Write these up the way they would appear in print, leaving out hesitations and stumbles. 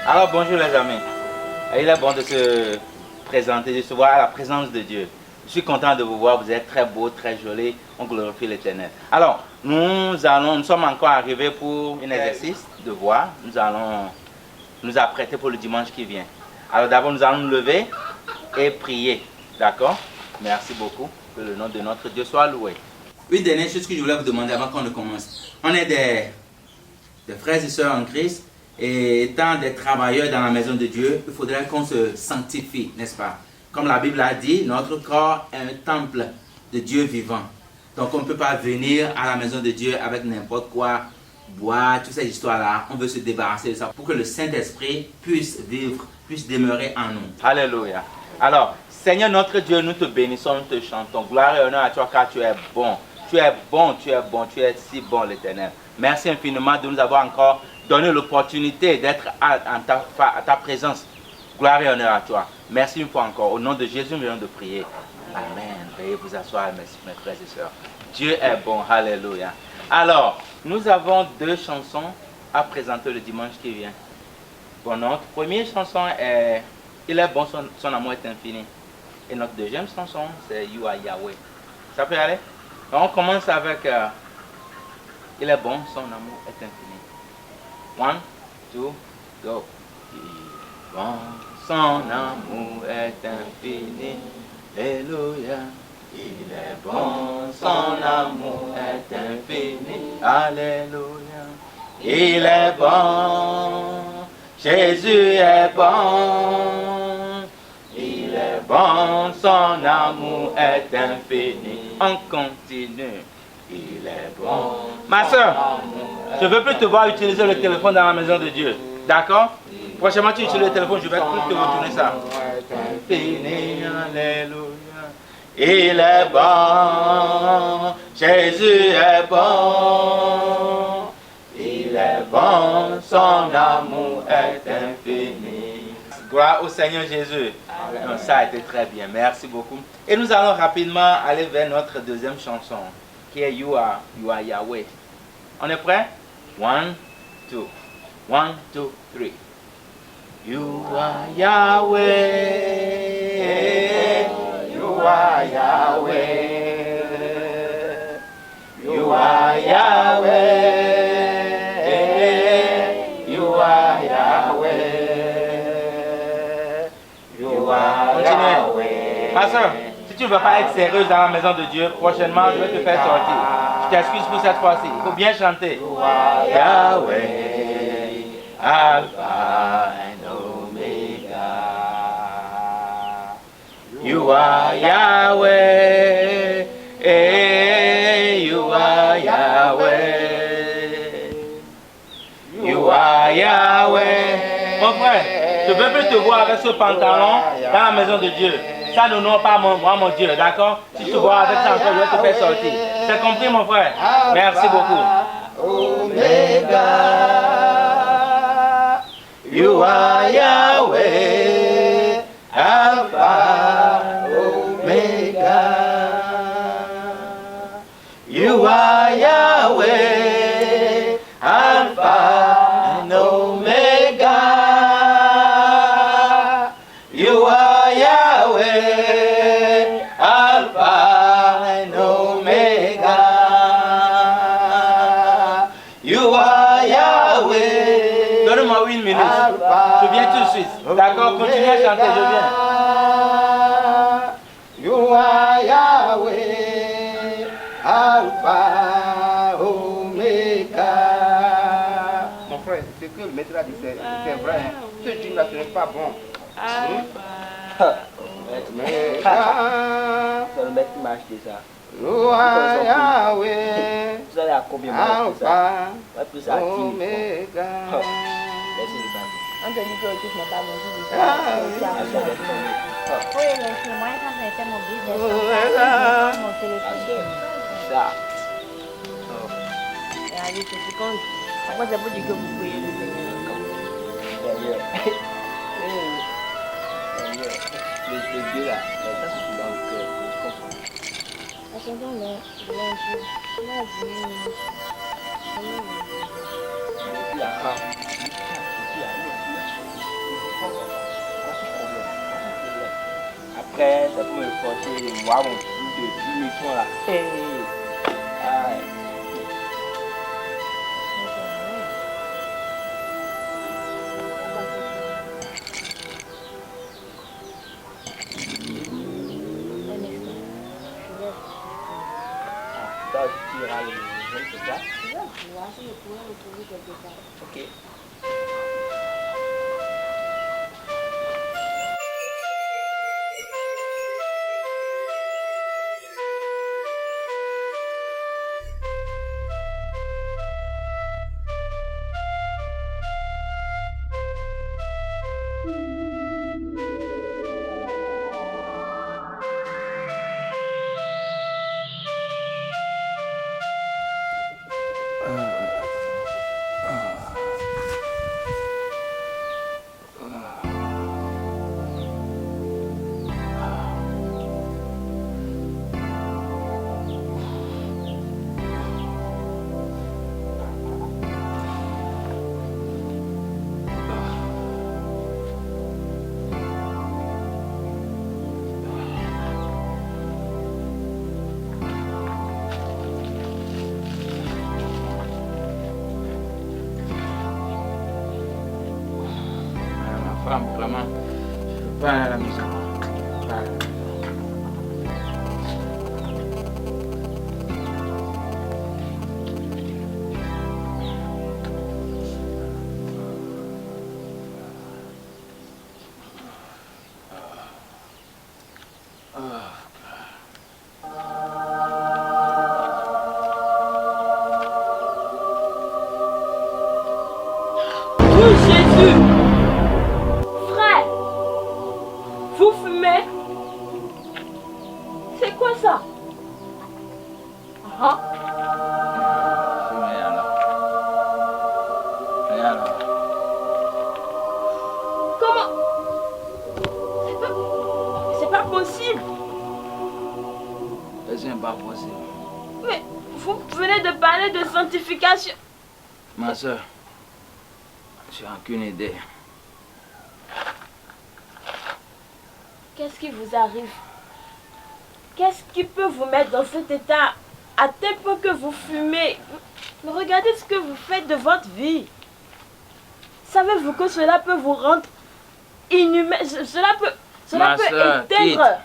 Alors bonjour les amis. Il est bon de se présenter, de se voir à la présence de Dieu. Je suis content de vous voir, vous êtes très beaux, très jolis, on glorifie l'Éternel. Alors, nous sommes encore arrivés pour un exercice de voix. Nous allons nous apprêter pour le dimanche qui vient. Alors d'abord, nous allons nous lever et prier. D'accord? Merci beaucoup. Que le nom de notre Dieu soit loué. Une dernière chose que je voulais vous demander avant qu'on ne commence. On est des frères et sœurs en Christ. Et étant des travailleurs dans la maison de Dieu, il faudrait qu'on se sanctifie, n'est-ce pas? Comme la Bible a dit, notre corps est un temple de Dieu vivant. Donc on ne peut pas venir à la maison de Dieu avec n'importe quoi, boire, toutes ces histoires-là. On veut se débarrasser de ça pour que le Saint-Esprit puisse vivre, puisse demeurer en nous. Alléluia. Alors, Seigneur notre Dieu, nous te bénissons, nous te chantons. Gloire et honneur à toi car tu es bon. Tu es bon, tu es bon, tu es si bon l'Éternel. Merci infiniment de nous avoir encore donné l'opportunité d'être à ta présence. Gloire et honneur à toi. Merci une fois encore. Au nom de Jésus, nous venons de prier. Amen. Veuillez vous asseoir, mes frères et sœurs. Dieu est bon. Alléluia. Alors, nous avons deux chansons à présenter le dimanche qui vient. Bon, notre première chanson est Il est bon, son amour est infini. Et notre deuxième chanson, c'est You are Yahweh. Ça peut aller? Donc, on commence avec Il est bon, son amour est infini. 1, 2, go. Il est bon, son amour est infini. Alléluia. Il est bon, son amour est infini. Alléluia. Il est bon, Jésus est bon. Il est bon, son amour est infini. On continue. Il est bon. Ma soeur, je ne veux plus te voir utiliser le téléphone dans la maison de Dieu. D'accord? Prochainement, tu utilises le téléphone, je vais plus te retourner ça. Infini, alléluia. Il est bon. Jésus est bon. Il est bon. Son amour est infini. Gloire au Seigneur Jésus. Donc, ça a été très bien. Merci beaucoup. Et nous allons rapidement aller vers notre deuxième chanson, qui est You are Yahweh. On est prêt? 1, 2. 1, 2, 3. You are Yahweh. You are Yahweh. You are Yahweh. You are Yahweh. You are Yahweh. Ma soeur, si tu ne veux pas être sérieuse dans la maison de Dieu, prochainement, je vais te faire sortir. Je t'excuse pour cette fois-ci. Il faut bien chanter. Yahweh, Alpha and Omega. You are Yahweh. You are Yahweh. You are Yahweh. Mon frère, je ne veux plus te voir avec ce pantalon dans la maison de Dieu. Ça n'honore pas mon Dieu, d'accord? Si tu vois avec ça encore, je vais te faire sortir. C'est compris, mon frère? Merci beaucoup. Omega, you are Yahweh, Alpha, Omega. You are Yahweh, Alpha and Omega. You are Yahweh, Alpha and Omega. You are Yahweh. Donne-moi une minute. Je viens tout de suite. D'accord, continue à chanter, je viens. You are Yahweh, Alpha, Omega. Mon frère, ce que le maître a dit, c'est vrai. Hein. Ce Dieu-là, ce n'est pas bon. C'est le mec qui m'a acheté ça. You are Yahweh, vous allez à combien Alpha, Omega. Laissez-le passer. On te dit que tu n'as pas mangé du tout. Oui, mais c'est moi qui ai fait mon business. Mon téléphone. Ça. Et allez, c'est ce qu'on... Après, c'est pour dire que vous pouvez le Seigneur. Le Dieu là, ça c'est dans le cœur, je comprends. Attendons, là, je vais un jour. Là, je vais... secret, c'est pour me forcer de voir mon fils de 10 000 francs là. Hey. Aïe. Toi, tu iras le maison, c'est ça? Je vais voir si je pourrais le trouver quelque part. Ok. Vraiment, je ne veux pas aller à la maison. Je veux pas aller à la maison. Oh Jésus! Frère! Vous fumez? C'est quoi ça? Ah, Fumez alors. Et alors? comment? C'est pas possible! C'est pas possible. Mais vous venez de parler de sanctification. Ma soeur, je n'ai aucune idée. Qu'est-ce qui vous arrive? Qu'est-ce qui peut vous mettre dans cet état à tel point que vous fumez? Mais regardez ce que vous faites de votre vie. Savez-vous que cela peut vous rendre inhumain? Cela peut Ma sœur, éteindre.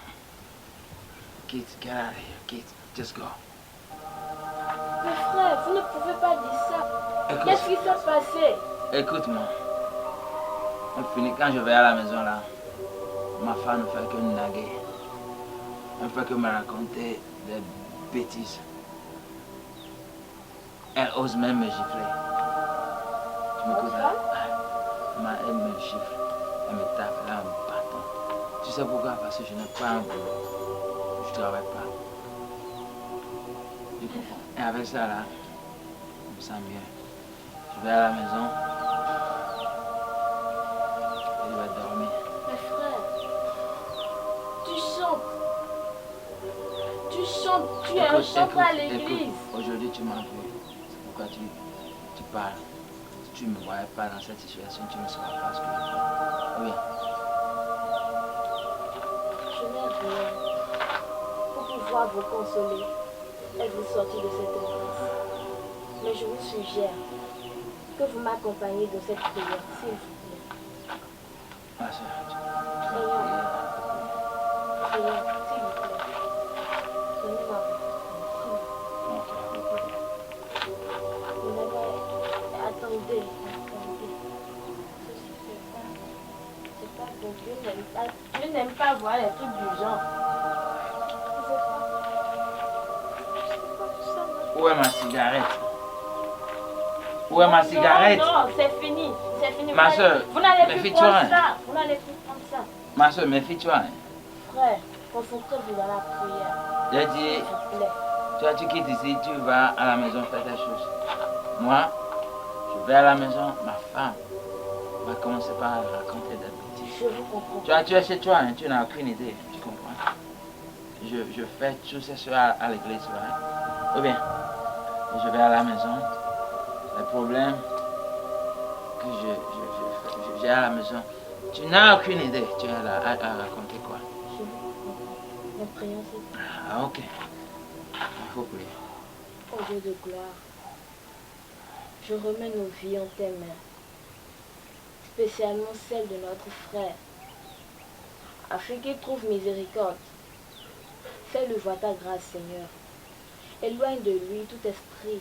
Quitte, get out of here, quitte, just go. Mais frère, vous ne pouvez pas dire ça. Écoute. Qu'est-ce qui s'est passé? Écoute-moi. Quand je vais à la maison là, ma femme ne fait que naguer. Elle ne fait que me raconter des bêtises. Elle ose même me gifler. Tu m'écoutes là? Elle me gifle. Elle me tape là en me battant. Tu sais pourquoi? Parce que je n'ai pas un boulot. Je ne travaille pas. Tu comprends? Et avec ça là, je me sens bien. Je vais à la maison. Et je vais dormir. Mais frère, tu chantes. Tu chantes, tu es un Écoute, chanteur à écoute, l'église. aujourd'hui tu m'as vu. C'est pourquoi tu parles. Si tu ne me voyais pas dans cette situation, tu ne saurais pas ce que je fais. Oui. Je n'ai rien pour pouvoir vous consoler et vous sortir de cette impasse. Mais je vous suggère que vous m'accompagniez de cette prière, s'il vous plaît. Ma soeur, Prière, s'il vous plaît. Donnez-moi votre prière. Vous n'avez... Attendez. C'est pas bon. Dieu n'aime pas voir les trucs du genre. où est ma cigarette? Où est ma cigarette? Non, c'est fini. C'est fini. Ma soeur, vous n'allez plus méfie-toi, prendre hein. ça. Vous n'allez plus prendre ça. Ma soeur, méfie-toi. Hein. Frère, concentrez-vous dans la prière. J'ai dit, S'il vous plaît. tu quittes ici, tu vas à la maison faire tes choses. Moi, je vais à la maison, ma femme va commencer par raconter des bêtises. Je vous comprends. Tu es chez toi, hein, tu n'as aucune idée, tu comprends? Je fais tout ce soir à l'église, ouais. Ou bien, je vais à la maison, les problèmes que j'ai à la maison, tu n'as aucune idée, tu es là à raconter quoi? Je vous Nous prions, s'il te plaît. Ah, ok. Il faut prier. Ô Dieu de gloire, je remets nos vies en tes mains, spécialement celle de notre frère, afin qu'il trouve miséricorde. Fais-le voir ta grâce, Seigneur. Éloigne de lui tout esprit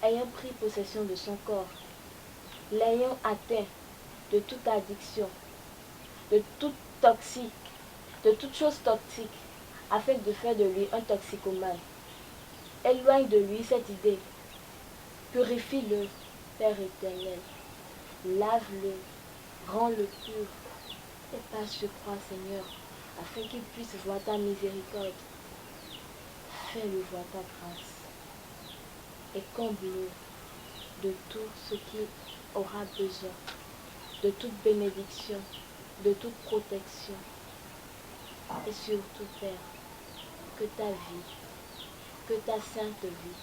ayant pris possession de son corps, l'ayant atteint de toute addiction, de tout toxique, de toute chose toxique, afin de faire de lui un toxicomane. Éloigne de lui cette idée. Purifie-le, Père éternel. Lave-le, rends-le pur. Et passe, je crois, Seigneur, afin qu'il puisse voir ta miséricorde. Fais-le voir ta grâce. Et comble-le de tout ce qu'il aura besoin, de toute bénédiction, de toute protection. Et surtout, Père, que ta vie, que ta sainte vie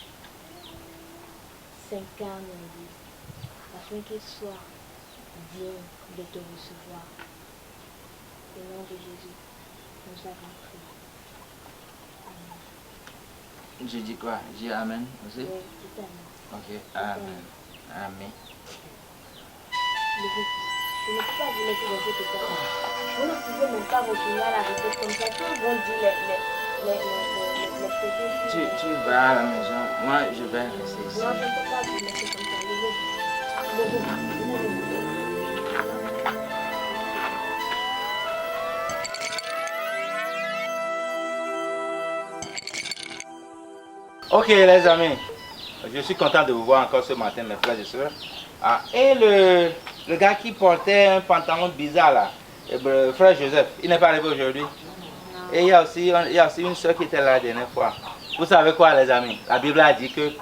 s'incarne en lui, afin qu'il soit digne de te recevoir. Au nom de Jésus, nous avons prié. Amen. Je dis quoi? Je dis Amen aussi? Oui, tout amen. Ok, Amen. Amen. Je ne peux pas vous laisser dans cette état. Vous ne pouvez même pas retourner à la répète comme ça. Tout le monde dit les pédés. Tu vas à la maison, moi je vais rester ici. Non, je ne peux pas vous laisser comme ça. Levez-vous. Ok les amis, je suis content de vous voir encore ce matin mes frères et sœurs. Ah, et le gars qui portait un pantalon bizarre là, le frère Joseph, il n'est pas arrivé aujourd'hui. Et il y a aussi une soeur qui était là la dernière fois. Vous savez quoi les amis? La Bible a dit que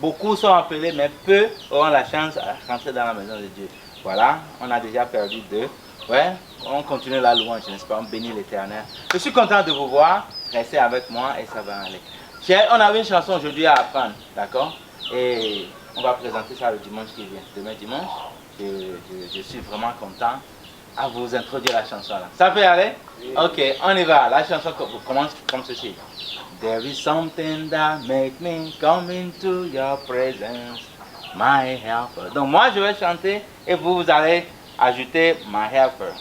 beaucoup sont appelés mais peu auront la chance à rentrer dans la maison de Dieu. Voilà, on a déjà perdu 2. Ouais, on continue la louange, n'est-ce pas? On bénit l'Éternel. Je suis content de vous voir. Restez avec moi et ça va aller. On avait une chanson aujourd'hui à apprendre, d'accord? Et on va présenter ça le dimanche qui vient. Demain dimanche, je suis vraiment content à vous introduire la chanson là. Ça peut aller? Ok, on y va. La chanson commence comme ceci. There is something that make me come into your presence, my helper. Donc moi je vais chanter et vous allez ajouter my helper.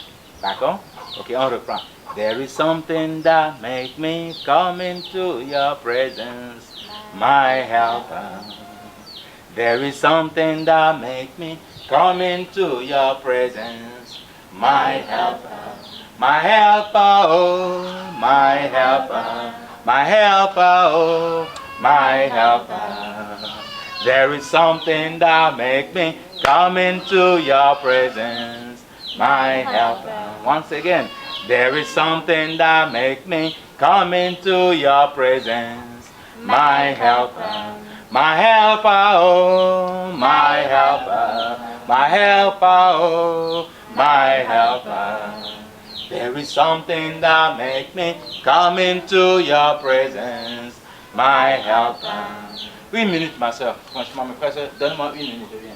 D'accord? Ok, on reprend. There is something that make me come into your presence, my helper. There is something that make me come into your presence, my helper. My helper, oh, my helper. My helper, oh, my helper. There is something that make me come into your presence, my helper. Once again. There is something that make me come into your presence, my helper. My helper, oh, my helper. My helper, oh, my helper. There is something that make me come into your presence, my helper. Une minute, ma soeur. Franchement, mes frères, donne-moi une minute, je viens.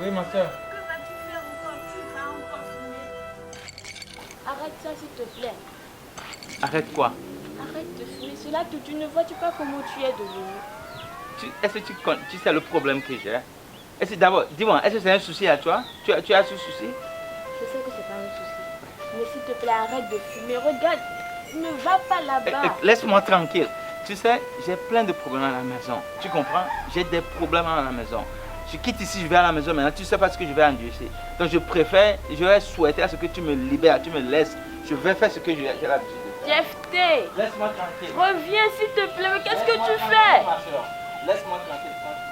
Oui, ma soeur. Que vas-tu faire encore? Tu vas encore fumer. Arrête ça, s'il te plaît. Arrête quoi? Arrête de fumer. Cela, tu ne vois-tu pas comment tu es devenu? Est-ce que tu sais le problème que j'ai? D'abord, dis-moi, est-ce que c'est un souci à toi? Tu as ce souci? Je sais que c'est pas un souci. Mais s'il te plaît, arrête de fumer. Regarde, ne va pas là-bas. Laisse-moi tranquille. Tu sais, j'ai plein de problèmes à la maison. Tu comprends? J'ai des problèmes à la maison. Je quitte ici, je vais à la maison maintenant. Tu ne sais pas ce que je vais endurcer. Donc je vais souhaiter à ce que tu me libères, tu me laisses. Je vais faire ce que j'ai l'habitude de faire. Jephté, Laisse-moi tranquille. reviens s'il te plaît. Mais qu'est-ce que tu Laisse-moi fais? tranquille, ma soeur. Laisse-moi tranquille, franchement.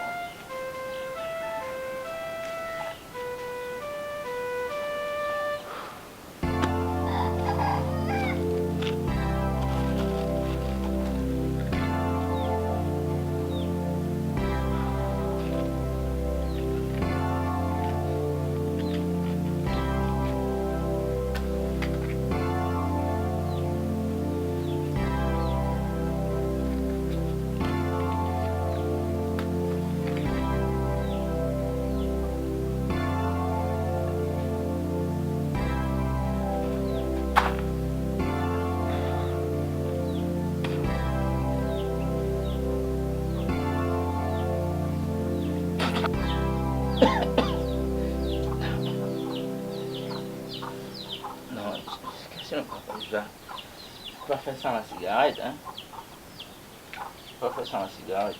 qu'est-ce que je vais pas faire sans la cigarette, hein? Je vais pas faire sans la cigarette.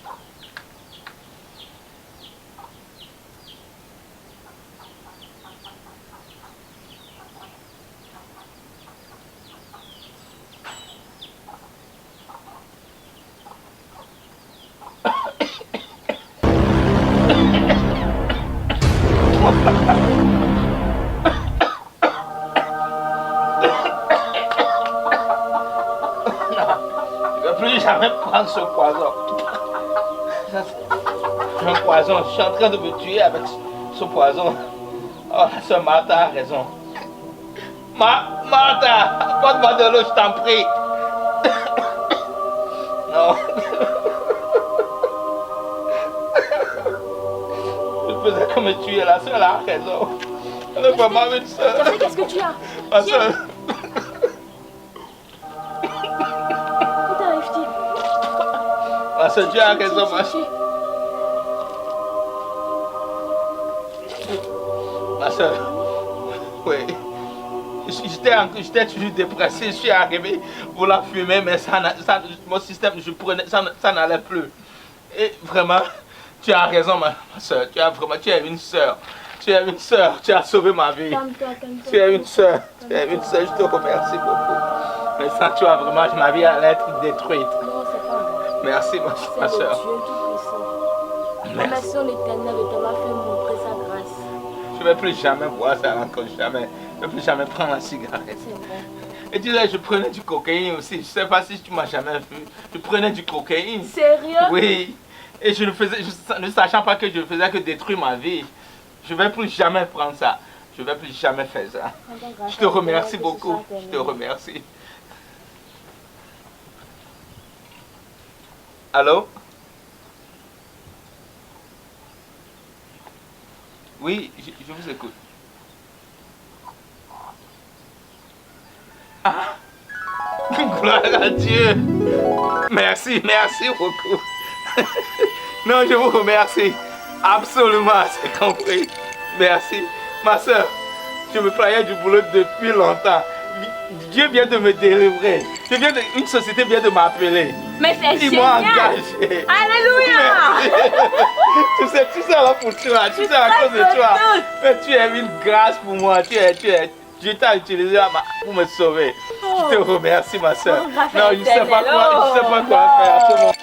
Plus jamais prendre ce poison. C'est un poison. Je suis en train de me tuer avec ce poison. Oh, la sœur Martha a raison. Martha, apporte-moi de l'eau, je t'en prie. Non. Je faisais que me tuer, la sœur a raison. Elle est vraiment une sœur. Qu'est-ce que tu as? Ma sœur. Ma soeur, tu as raison, ma soeur. Ma soeur, oui. J'étais toujours dépressé, je suis arrivé pour la fumer, mais mon système, ça n'allait plus. Et vraiment, tu as raison, ma soeur. Tu es une soeur. Tu es une soeur, tu as sauvé ma vie. Calme-toi. Tu es une soeur, je te remercie beaucoup. Mais sans toi, vraiment, ma vie allait être détruite. Non, c'est pas vrai. Merci, ma C'est soeur. le Dieu tout-puissant. Merci l'Éternel de t'avoir fait montrer sa grâce. Je ne vais plus jamais boire ça encore, jamais. Je ne vais plus jamais prendre la cigarette. C'est vrai. Et tu sais, je prenais du cocaïne aussi. Je ne sais pas si tu m'as jamais vu. Je prenais du cocaïne. Sérieux? Oui. Et je ne sachant pas que je ne faisais que détruire ma vie. Je ne vais plus jamais prendre ça. Je ne vais plus jamais faire ça. Je te remercie beaucoup. Je te remercie. Allô? Oui, je vous écoute. Ah! Gloire à Dieu! Merci beaucoup. Non, je vous remercie. Absolument, c'est compris. Merci. Ma soeur, je me croyais du boulot depuis longtemps. Dieu vient de me délivrer. Une société vient de m'appeler. Mais c'est Ils m'ont génial! engagé. Alléluia! Tu sais là pour toi, tu sais à cause de toi. Mais tu es une grâce pour moi. Dieu t'a utilisé pour me sauver. Je te remercie, ma soeur. Oh, Non, je ne sais pas quoi faire à ce moment.